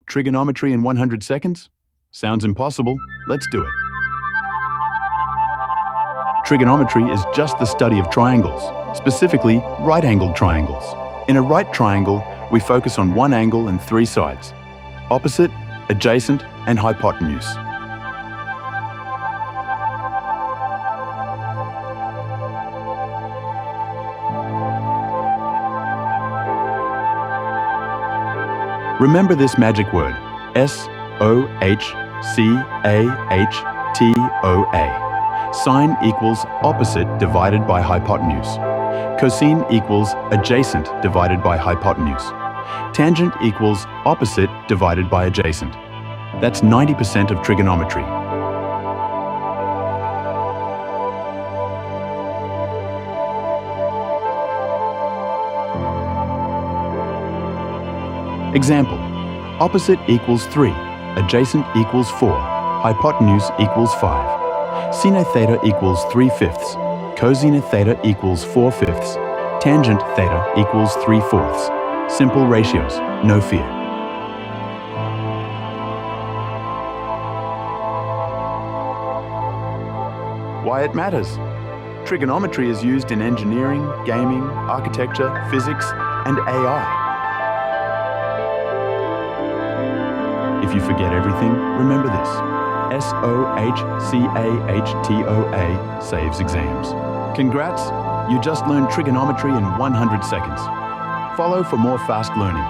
Trigonometry in 100 seconds? Sounds impossible. Let's do it. Trigonometry is just the study of triangles, specifically right-angled triangles. In a right triangle, we focus on one angle and three sides: opposite, adjacent, and hypotenuse. Remember this magic word, SOH CAH TOA. Sine equals opposite divided by hypotenuse. Cosine equals adjacent divided by hypotenuse. Tangent equals opposite divided by adjacent. That's 90% of trigonometry. Example: opposite equals 3, adjacent equals 4, hypotenuse equals 5. Sine theta equals 3/5, cosine theta equals 4/5, tangent theta equals 3/4. Simple ratios, no fear. Why it matters? Trigonometry is used in engineering, gaming, architecture, physics, and AI. If you forget everything, remember this: SOH CAH TOA saves exams. Congrats! You just learned trigonometry in 100 seconds. Follow for more fast learning.